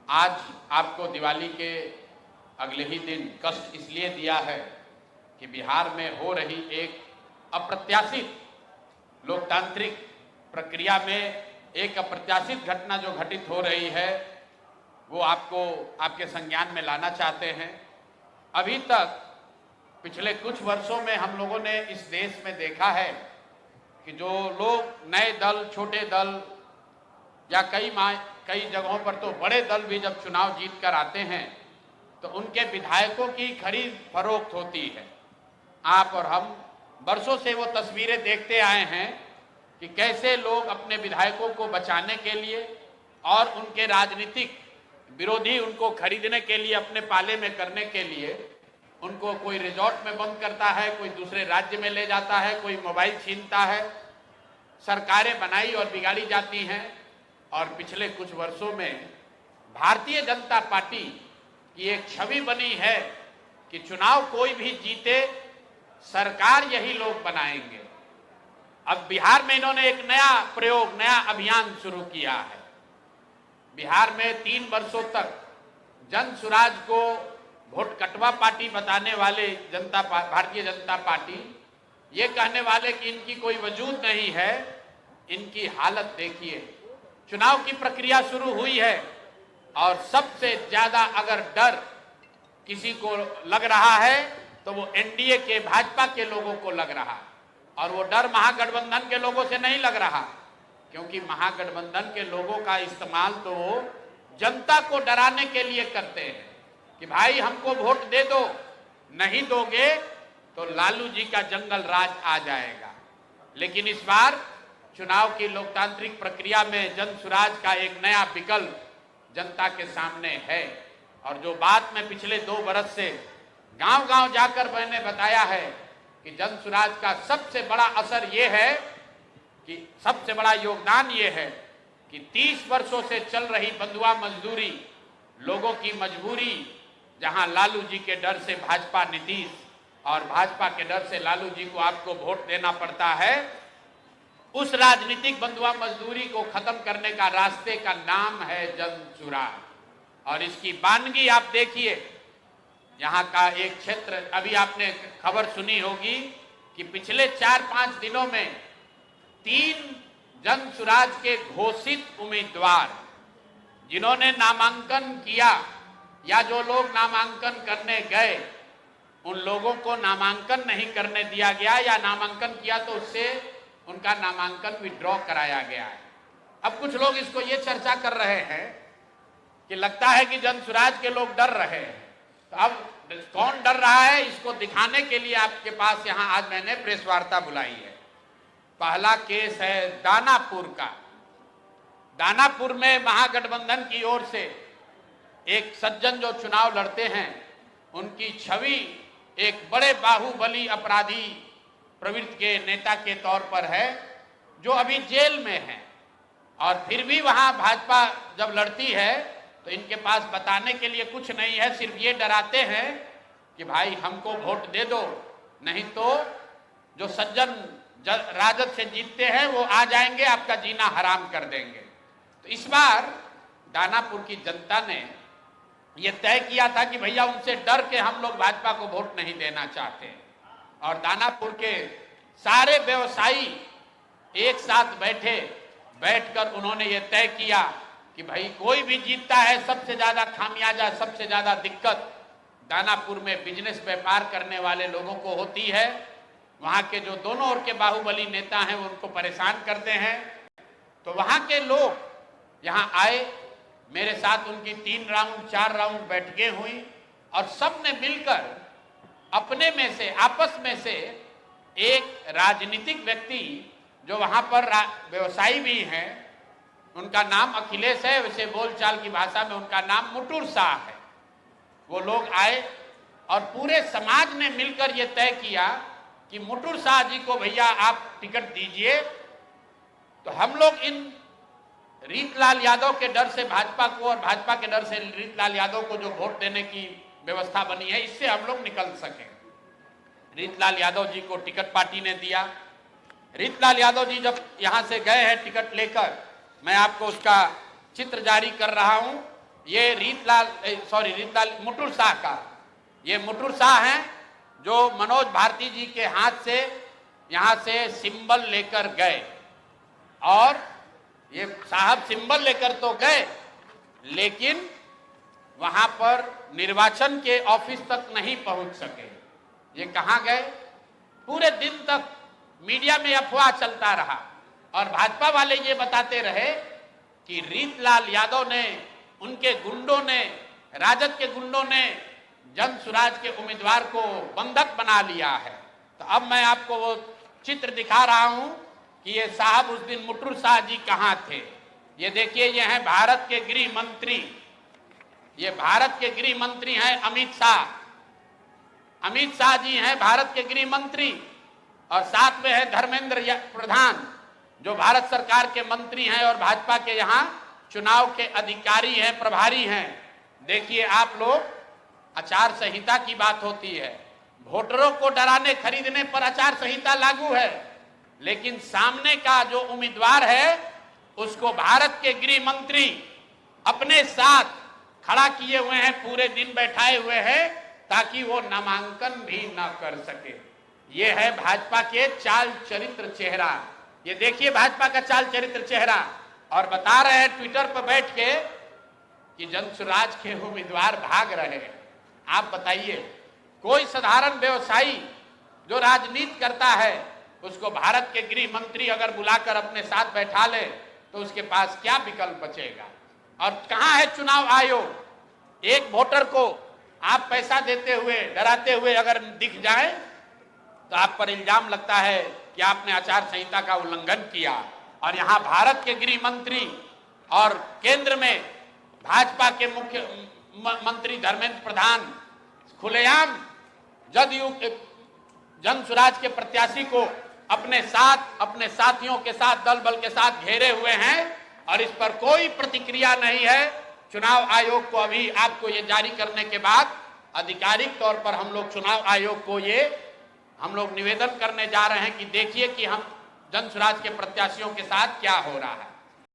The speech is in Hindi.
आज आपको दिवाली के अगले ही दिन कष्ट इसलिए दिया है कि बिहार में हो रही एक अप्रत्याशित लोकतांत्रिक प्रक्रिया में एक अप्रत्याशित घटना जो घटित हो रही है वो आपको आपके संज्ञान में लाना चाहते हैं। अभी तक पिछले कुछ वर्षों में हम लोगों ने इस देश में देखा है कि जो लोग नए दल, छोटे दल या कई जगहों पर तो बड़े दल भी जब चुनाव जीत कर आते हैं तो उनके विधायकों की खरीद फरोख्त होती है। आप और हम वर्षों से वो तस्वीरें देखते आए हैं कि कैसे लोग अपने विधायकों को बचाने के लिए और उनके राजनीतिक विरोधी उनको खरीदने के लिए, अपने पाले में करने के लिए उनको कोई रिजॉर्ट में बंद करता है, कोई दूसरे राज्य में ले जाता है, कोई मोबाइल छीनता है। सरकारें बनाई और बिगाड़ी जाती हैं। और पिछले कुछ वर्षों में भारतीय जनता पार्टी की एक छवि बनी है कि चुनाव कोई भी जीते, सरकार यही लोग बनाएंगे। अब बिहार में इन्होंने एक नया प्रयोग, नया अभियान शुरू किया है। बिहार में 3 वर्षों तक जन सुराज को वोट कटवा पार्टी बताने वाले भारतीय जनता पार्टी ये कहने वाले कि इनकी कोई वजूद नहीं है। इनकी हालत देखिए। चुनाव की प्रक्रिया शुरू हुई है और सबसे ज्यादा अगर डर किसी को लग रहा है तो वो एनडीए के, भाजपा के लोगों को लग रहा है। और वो डर महागठबंधन के लोगों से नहीं लग रहा, क्योंकि महागठबंधन के लोगों का इस्तेमाल तो जनता को डराने के लिए करते हैं कि भाई हमको वोट दे दो, नहीं दोगे तो लालू जी का जंगल राज आ जाएगा। लेकिन इस बार चुनाव की लोकतांत्रिक प्रक्रिया में जन सुराज का एक नया विकल्प जनता के सामने है। और जो बात मैं पिछले 2 बरस से गांव-गांव जाकर मैंने बताया है कि जन सुराज का सबसे बड़ा असर ये है कि सबसे बड़ा योगदान ये है कि 30 वर्षों से चल रही बंधुआ मजदूरी, लोगों की मजबूरी, जहां लालू जी के डर से भाजपा नीतीश और भाजपा के डर से लालू जी को आपको वोट देना पड़ता है, उस राजनीतिक बंधुआ मजदूरी को खत्म करने का रास्ते का नाम है जन सुराज। और इसकी वानगी आप देखिए। यहाँ का एक क्षेत्र, अभी आपने खबर सुनी होगी कि पिछले 4-5 दिनों में 3 जन सुराज के घोषित उम्मीदवार जिन्होंने नामांकन किया या जो लोग नामांकन करने गए, उन लोगों को नामांकन नहीं करने दिया गया या नामांकन किया तो उससे उनका नामांकन विड्रॉ कराया गया है। अब कुछ लोग इसको ये चर्चा कर रहे हैं कि लगता है कि जन सुराज के लोग डर रहे हैं। तो अब कौन डर रहा है, इसको दिखाने के लिए आपके पास यहाँ आज मैंने प्रेस वार्ता बुलाई है। पहला केस है दानापुर का। दानापुर में महागठबंधन की ओर से एक सज्जन जो चुनाव लड़ते हैं, उनकी छवि एक बड़े बाहुबली अपराधी प्रवृत्ति के नेता के तौर पर है, जो अभी जेल में है। और फिर भी वहां भाजपा जब लड़ती है तो इनके पास बताने के लिए कुछ नहीं है, सिर्फ ये डराते हैं कि भाई हमको वोट दे दो, नहीं तो जो सज्जन राजद से जीतते हैं वो आ जाएंगे, आपका जीना हराम कर देंगे। तो इस बार दानापुर की जनता ने ये तय किया था कि भैया उनसे डर के हम लोग भाजपा को वोट नहीं देना चाहते। और दानापुर के सारे व्यवसायी एक साथ बैठकर उन्होंने ये तय किया कि भाई कोई भी जीतता है, सबसे ज्यादा खामियाजा, सबसे ज्यादा दिक्कत दानापुर में बिजनेस व्यापार करने वाले लोगों को होती है। वहां के जो दोनों ओर के बाहुबली नेता हैं वो उनको परेशान करते हैं। तो वहां के लोग यहाँ आए, मेरे साथ उनकी 3 राउंड 4 राउंड बैठकें हुई और सबने मिलकर अपने में से, आपस में से एक राजनीतिक व्यक्ति जो वहां पर व्यवसायी भी हैं, उनका नाम अखिलेश है, वैसे बोलचाल की भाषा में उनका नाम मुटुर शाह है। वो लोग आए और पूरे समाज ने मिलकर ये तय किया कि मुटुर शाह जी को भैया आप टिकट दीजिए। तो हम लोग इन रीतलाल यादव के डर से भाजपा को और भाजपा के डर से रीतलाल यादव को जो वोट देने की व्यवस्था बनी है, इससे हम लोग निकल सके। रीतलाल यादव जी को टिकट पार्टी ने दिया। रीतलाल यादव जी जब यहां से गए हैं टिकट लेकर, मैं आपको उसका चित्र जारी कर रहा हूं। ये मुटुर शाह का, ये मुटुर शाह हैं जो मनोज भारती जी के हाथ से यहां से सिंबल लेकर गए, और ये साहब सिंबल लेकर तो गए लेकिन वहां पर निर्वाचन के ऑफिस तक नहीं पहुंच सके। ये कहां गए? पूरे दिन तक मीडिया में अफवाह चलता रहा और भाजपा वाले ये बताते रहे कि रीतलाल यादव ने, उनके गुंडों ने, राजद के गुंडों ने जनसुराज के उम्मीदवार को बंधक बना लिया है। तो अब मैं आपको वो चित्र दिखा रहा हूं कि ये साहब उस दिन मुटुर शाह जी कहां थे। ये देखिए, ये हैं भारत के गृह मंत्री, ये भारत के गृह मंत्री हैं अमित शाह। अमित शाह जी हैं भारत के गृह मंत्री, और साथ में है धर्मेंद्र प्रधान जो भारत सरकार के मंत्री हैं और भाजपा के यहाँ चुनाव के अधिकारी हैं, प्रभारी हैं। देखिए आप लोग, आचार संहिता की बात होती है, वोटरों को डराने खरीदने पर आचार संहिता लागू है, लेकिन सामने का जो उम्मीदवार है उसको भारत के गृह मंत्री अपने साथ खड़ा किए हुए हैं, पूरे दिन बैठाए हुए हैं ताकि वो नामांकन भी न कर सके। ये है भाजपा के चाल चरित्र चेहरा। ये देखिए भाजपा का चाल चरित्र चेहरा, और बता रहे हैं ट्विटर पर बैठ के कि जनसुराज के उम्मीदवार भाग रहे हैं। आप बताइए, कोई साधारण व्यवसायी जो राजनीति करता है उसको भारत के गृह मंत्री अगर बुलाकर अपने साथ बैठा ले तो उसके पास क्या विकल्प बचेगा? और कहां है चुनाव आयोग? एक वोटर को आप पैसा देते हुए, डराते हुए अगर दिख जाए तो आप पर इल्जाम लगता है कि आपने आचार संहिता का उल्लंघन किया। और यहां भारत के गृह मंत्री और केंद्र में भाजपा के मुख्य मंत्री धर्मेंद्र प्रधान खुलेआम जदयू जनसुराज के प्रत्याशी को अपने साथ, अपने साथियों के साथ, दल बल के साथ घेरे हुए हैं, और इस पर कोई प्रतिक्रिया नहीं है। चुनाव आयोग को अभी आपको ये जारी करने के बाद आधिकारिक तौर पर हम लोग चुनाव आयोग को हम लोग निवेदन करने जा रहे हैं कि देखिए कि हम जनसुराज के प्रत्याशियों के साथ क्या हो रहा है।